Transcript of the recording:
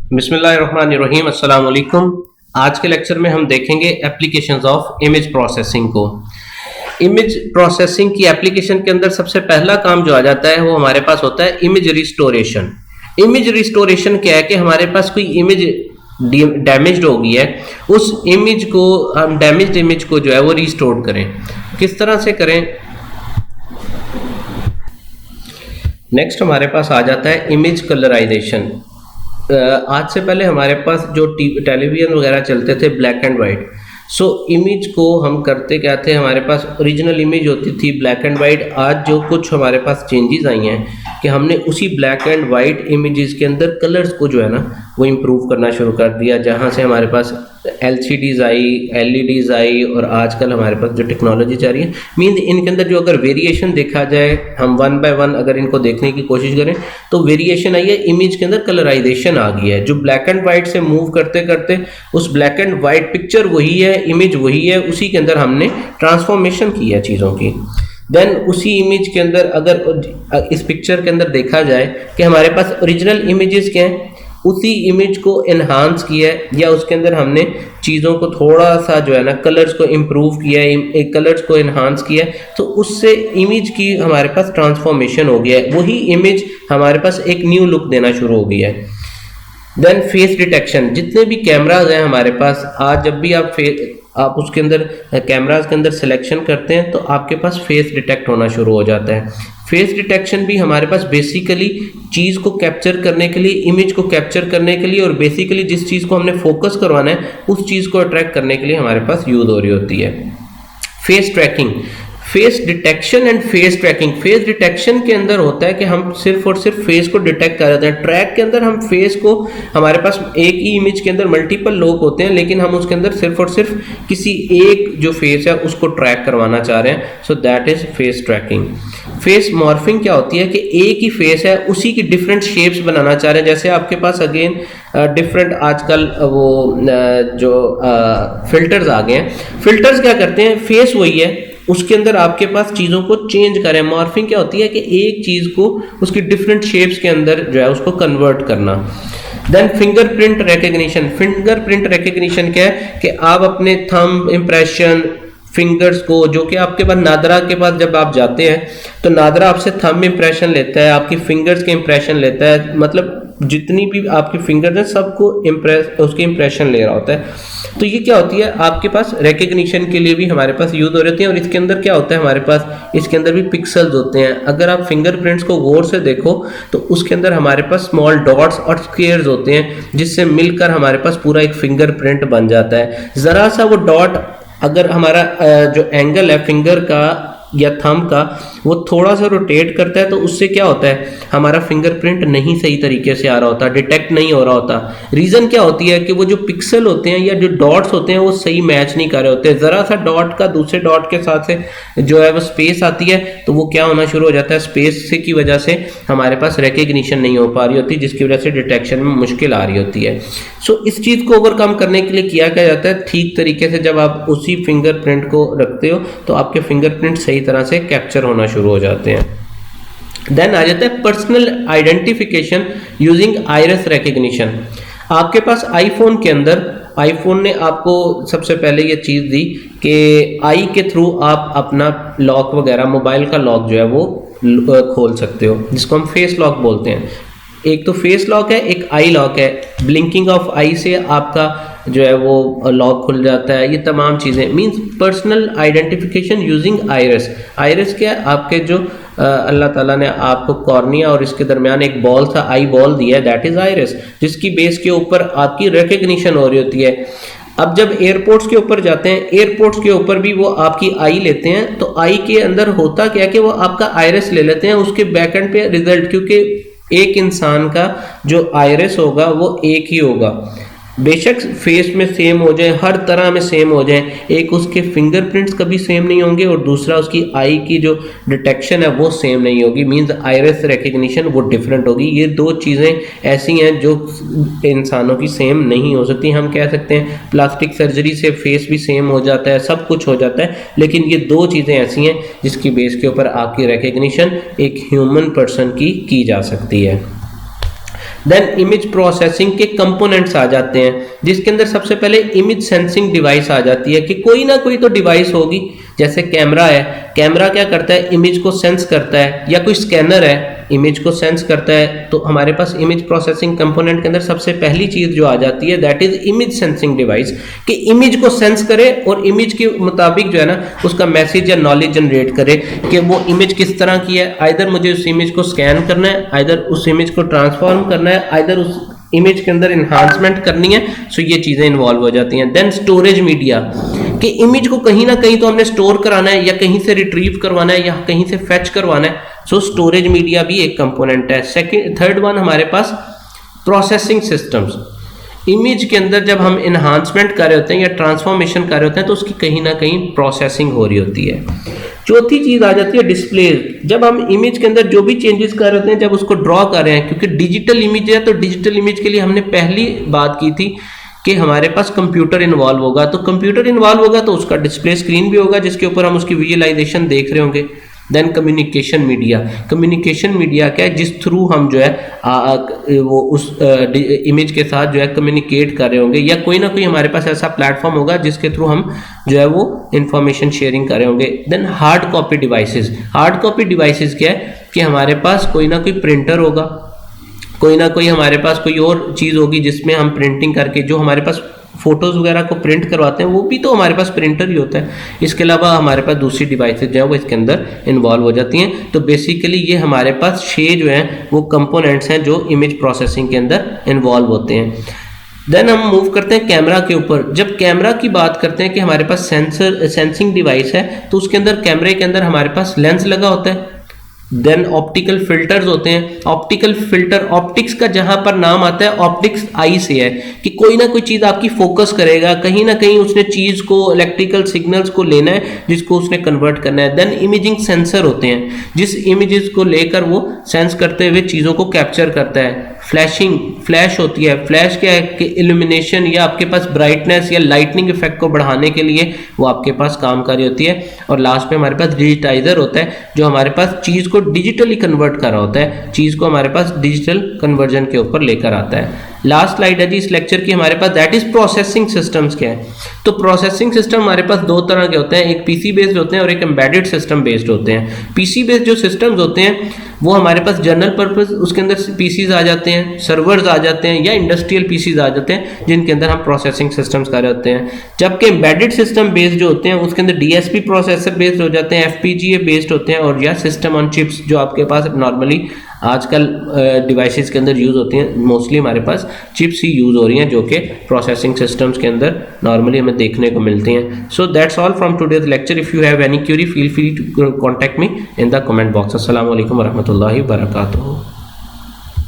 बिस्मिल्लाहिर्रहमानिर्रहीम अस्सलाम वालेकुम। आज के लेक्चर में हम देखेंगे एप्लीकेशंस ऑफ इमेज प्रोसेसिंग को। इमेज प्रोसेसिंग की एप्लीकेशन के अंदर सबसे पहला काम जो आ जाता है वो हमारे पास होता है इमेज रिस्टोरेशन। इमेज रिस्टोरेशन क्या है कि हमारे पास कोई इमेज डैमेज्ड हो गई है, उस इमेज को हम डैमेज्ड इमेज को जो है वो रिस्टोर करें। किस तरह से करें? नेक्स्ट हमारे पास आ जाता है इमेज कलराइजेशन। आज से पहले हमारे पास जो टेलीविजन वगैरह चलते थे black and white, so image को हम करते क्या थे, हमारे पास ओरिजिनल इमेज होती थी ब्लैक एंड वाइट। आज जो कुछ हमारे पास चेंजेस आई हैं कि हमने उसी ब्लैक एंड वाइट इमेजेस के अंदर कलर्स को जो है ना वो इम्प्रूव करना शुरू कर दिया, जहाँ से हमारे पास LCDs आई, LEDs आई और आजकल हमारे पास जो टेक्नोलॉजी जा रही है, मीन इनके अंदर जो अगर वेरिएशन देखा जाए, हम वन बाय वन अगर इनको देखने की कोशिश करें तो वेरिएशन आई है, इमेज के अंदर कलराइजेशन आ गई है। जो ब्लैक एंड वाइट से मूव करते करते उस ब्लैक एंड वाइट पिक्चर वही है, इमेज वही है, उसी के अंदर हमने ट्रांसफॉर्मेशन की है चीज़ों की। देन उसी इमेज के अंदर अगर इस पिक्चर के अंदर देखा जाए कि हमारे पास ओरिजिनल इमेजेस क्या हैं, उसी इमेज को एनहांस किया है या उसके अंदर हमने चीज़ों को थोड़ा सा जो है ना कलर्स को इम्प्रूव किया है, कलर्स को एनहांस किया है, तो उससे इमेज की हमारे पास ट्रांसफॉर्मेशन हो गया है, वही इमेज हमारे पास एक न्यू लुक देना शुरू हो गया है। Then face detection. जितने भी कैमराज हैं हमारे पास, आज जब भी आप उसके अंदर कैमराज के अंदर सिलेक्शन करते हैं तो आपके पास फेस डिटेक्ट होना शुरू हो जाता है। फेस डिटेक्शन भी हमारे पास बेसिकली चीज़ को कैप्चर करने के लिए, इमेज को कैप्चर करने के लिए और बेसिकली जिस चीज़ को हमने फोकस करवाना है उस चीज़ को अट्रैक्ट करने के लिए हमारे पास यूज हो रही होती है। Face tracking, face detection and face tracking. Face detection के अंदर होता है कि हम सिर्फ और सिर्फ फेस को डिटेक्ट कर रहे हैं। ट्रैक के अंदर हम फेस को, हमारे पास एक ही इमेज के अंदर मल्टीपल लोग होते हैं लेकिन हम उसके अंदर सिर्फ और सिर्फ किसी एक जो फेस है उसको ट्रैक करवाना चाह रहे हैं, so that is face tracking. Face morphing क्या होती है कि एक ही फेस है उसी की डिफरेंट शेप्स बनाना चाह रहे हैं। जैसे आपके पास अगेन डिफरेंट आजकल वो जो फिल्टर्स आ गए हैं। फिल्टर्स क्या करते हैं, फेस वही है, उसके अंदर आपके पास चीज़ों को चेंज करें। मॉर्फिंग क्या होती है कि एक चीज़ को उसकी डिफरेंट शेप्स के अंदर जो है उसको कन्वर्ट करना। Then fingerprint recognition. Fingerprint recognition क्या है कि आप अपने थंब इम्प्रेशन, फिंगर्स को, जो कि आपके पास नादरा के पास जब आप जाते हैं तो नादरा आपसे थंब इम्प्रेशन लेता है, आपकी फिंगर्स के इम्प्रेशन लेता है, मतलब जितनी भी आपकी फिंगर्स हैं सबको उसके इम्प्रेशन ले रहा होता है। तो ये क्या होती है, आपके पास रिकग्निशन के लिए भी हमारे पास यूज हो रही है। और इसके अंदर क्या होता है, हमारे पास इसके अंदर भी पिक्सल्स होते हैं। अगर आप फिंगरप्रिंट्स को गौर से देखो तो उसके अंदर हमारे पास स्मॉल डॉट्स और स्क्वेयर्स होते हैं जिससे मिलकर हमारे पास पूरा एक फिंगरप्रिंट बन जाता है। जरा सा वो डॉट, अगर हमारा जो एंगल है फिंगर का या थंब का वो थोड़ा सा रोटेट करता है तो उससे क्या होता है, हमारा फिंगरप्रिंट नहीं सही तरीके से आ रहा होता, डिटेक्ट नहीं हो रहा होता। रीज़न क्या होती है कि वो जो पिक्सल होते हैं या जो डॉट्स होते हैं वो सही मैच नहीं कर रहे होते। ज़रा सा डॉट का दूसरे डॉट के साथ से जो है वो स्पेस आती है तो वो क्या होना शुरू हो जाता है, स्पेस से की वजह से हमारे पास रिकग्निशन नहीं हो पा रही होती, जिसकी वजह से डिटेक्शन में मुश्किल आ रही होती है। सो इस चीज़ को ओवरकम करने के लिए किया क्या जाता है, ठीक तरीके से जब आप उसी फिंगरप्रिंट को रखते हो तो आपके फिंगरप्रिंट सही तरह से कैप्चर होना शुरू हो जाते हैं। देन आ जाता है personal identification using iris recognition. आपके पास आईफोन के अंदर, आईफोन ने आपको सबसे पहले ये चीज़ दी कि आई के थ्रू आप अपना लॉक वगैरह, मोबाइल का लॉक जो है वो खोल सकते हो, जिसको हम फेस लॉक बोलते हैं। एक तो फेस लॉक है, एक आई लॉक है। ब्लिंकिंग ऑफ आई से आपका जो है वो लॉक खुल जाता है। ये तमाम चीज़ें means personal identification using iris. Iris क्या है, आपके जो अल्लाह ताला ने आपको कॉर्निया और इसके दरमियान एक बॉल सा आई बॉल दिया है, दैट इज आइरिस, जिसकी बेस के ऊपर आपकी रिकग्निशन हो रही होती है। अब जब एयरपोर्ट्स के ऊपर जाते हैं, एयरपोर्ट्स के ऊपर भी वो आपकी आई लेते हैं, तो आई के अंदर होता क्या कि वो आपका आइरिस ले लेते हैं, उसके बैक एंड पे रिजल्ट, क्योंकि एक इंसान का जो आइरिस होगा वो एक ही होगा। बेशक फेस में सेम हो जाए, हर तरह में सेम हो जाए, एक उसके फिंगरप्रिंट्स कभी सेम नहीं होंगे और दूसरा उसकी आई की जो डिटेक्शन है वो सेम नहीं होगी, मींस आइरिस रिकग्निशन वो डिफरेंट होगी। ये दो चीज़ें ऐसी हैं जो इंसानों की सेम नहीं हो सकती। हम कह सकते हैं प्लास्टिक सर्जरी से फेस भी सेम हो जाता है, सब कुछ हो जाता है, लेकिन ये दो चीज़ें ऐसी हैं जिसकी बेस के ऊपर आपकी रिकग्निशन एक ह्यूमन पर्सन की जा सकती है। देन इमेज प्रोसेसिंग के कंपोनेंट्स आ जाते हैं, जिसके अंदर सबसे पहले इमेज सेंसिंग डिवाइस आ जाती है कि कोई ना कोई तो डिवाइस होगी, जैसे कैमरा है, कैमरा क्या करता है, इमेज को सेंस करता है, या कोई स्कैनर है, इमेज को सेंस करता है। तो हमारे पास इमेज प्रोसेसिंग कंपोनेंट के अंदर सबसे पहली चीज जो आ जाती है that is image sensing device, कि इमेज को सेंस करे और इमेज के मुताबिक जो है ना उसका मैसेज या नॉलेज जनरेट करे कि वो इमेज किस तरह की है। आइदर मुझे उस इमेज को स्कैन करना है, आइदर उस इमेज को ट्रांसफॉर्म करना है, आइदर उस इमेज के अंदर इन्हांसमेंट करनी है। सो ये चीजें इन्वॉल्व हो जाती हैं। देन स्टोरेज मीडिया, कि इमेज को कहीं ना कहीं तो हमने स्टोर कराना है, या कहीं से रिट्रीव करवाना है, या कहीं से फेच करवाना है। सो स्टोरेज मीडिया भी एक कंपोनेंट है। थर्ड वन हमारे पास प्रोसेसिंग सिस्टम्स। इमेज के अंदर जब हम इन्हांसमेंट कर रहे होते हैं या ट्रांसफॉर्मेशन कर रहे होते हैं तो उसकी कहीं ना कहीं प्रोसेसिंग हो रही होती है। चौथी चीज आ जाती है डिस्प्ले। जब हम इमेज के अंदर जो भी चेंजेस कर रहे होते हैं, जब उसको ड्रॉ कर रहे हैं, क्योंकि डिजिटल इमेज है तो डिजिटल इमेज के लिए हमने पहली बात की थी कि हमारे पास कंप्यूटर इन्वॉल्व होगा। तो कंप्यूटर इन्वॉल्व होगा तो उसका डिस्प्ले स्क्रीन भी होगा जिसके ऊपर हम उसकी विजुअलाइजेशन देख रहे होंगे। Then communication media. Communication media क्या है, जिस थ्रू हम जो है वो उस इमेज के साथ जो है कम्युनिकेट कर रहे होंगे, या कोई ना कोई हमारे पास ऐसा प्लेटफॉर्म होगा जिसके थ्रू हम जो है वो इंफॉर्मेशन शेयरिंग कर रहे होंगे। Then hard copy devices. Hard copy devices क्या है कि हमारे पास कोई ना कोई प्रिंटर होगा, कोई ना कोई हमारे पास कोई और चीज़ होगी जिसमें हम प्रिंटिंग करके जो हमारे पास फोटोज़ वगैरह को प्रिंट करवाते हैं वो भी तो हमारे पास प्रिंटर ही होता है। इसके अलावा हमारे पास दूसरी डिवाइसेज जो है वो इसके अंदर इन्वॉल्व हो जाती हैं। तो बेसिकली ये हमारे पास 6 जो हैं वो कंपोनेंट्स हैं जो इमेज प्रोसेसिंग के अंदर इन्वॉल्व होते हैं। देन हम मूव करते हैं कैमरा के ऊपर। जब कैमरा की बात करते हैं कि हमारे पास सेंसिंग डिवाइस है तो उसके अंदर कैमरे के अंदर हमारे पास लेंस लगा होता है। देन ऑप्टिकल फिल्टर्स होते हैं। ऑप्टिकल फिल्टर, ऑप्टिक्स का जहां पर नाम आता है ऑप्टिक्स आई से है कि कोई ना कोई चीज आपकी फोकस करेगा, कहीं ना कहीं उसने चीज को इलेक्ट्रिकल सिग्नल्स को लेना है जिसको उसने कन्वर्ट करना है। देन इमेजिंग सेंसर होते हैं, जिस इमेजेस को लेकर वो सेंस करते हुए चीजों को कैप्चर करता है। फ्लैशिंग, फ्लैश होती है। फ्लैश क्या है कि इल्यूमिनेशन या आपके पास ब्राइटनेस या लाइटनिंग इफेक्ट को बढ़ाने के लिए वो आपके पास कामकारी होती है। और लास्ट में हमारे पास डिजिटाइजर होता है जो हमारे पास चीज को डिजिटली कन्वर्ट कर रहा होता है, चीज को हमारे पास डिजिटल कन्वर्जन के ऊपर लेकर आता है। लास्ट स्लाइड है जी इस लेक्चर की हमारे पास, दैट इज प्रोसेसिंग सिस्टम्स क्या है। तो प्रोसेसिंग सिस्टम हमारे पास दो तरह के होते हैं, एक पीसी बेस्ड होते हैं और एक एम्बेडेड सिस्टम बेस्ड होते हैं। पीसी बेस्ड जो सिस्टम्स होते हैं वो हमारे पास जनरल पर्पस, उसके अंदर पीसीज आ जाते हैं, सर्वर्स आ जाते हैं, या इंडस्ट्रियल पीसीज आ जाते हैं जिनके अंदर हम प्रोसेसिंग सिस्टम्स कर रहे होते हैं। जबकि एम्बेडेड सिस्टम बेस्ड जो होते हैं उसके अंदर डीएसपी प्रोसेसर बेस्ड हो जाते हैं, एफपीजीए बेस्ड होते हैं, और या सिस्टम ऑन चिप्स जो आपके पास नॉर्मली आजकल डिवाइसेस के अंदर यूज होती हैं। मोस्टली हमारे पास चिप्स ही यूज हो रही हैं जो कि प्रोसेसिंग सिस्टम्स के अंदर नॉर्मली हमें देखने को मिलती हैं। So that's all from today's lecture. If you have any query feel free to contact me in the comment box. अस्सलाम वालेकुम वरहमतुल्लाहि वबरकातुहू।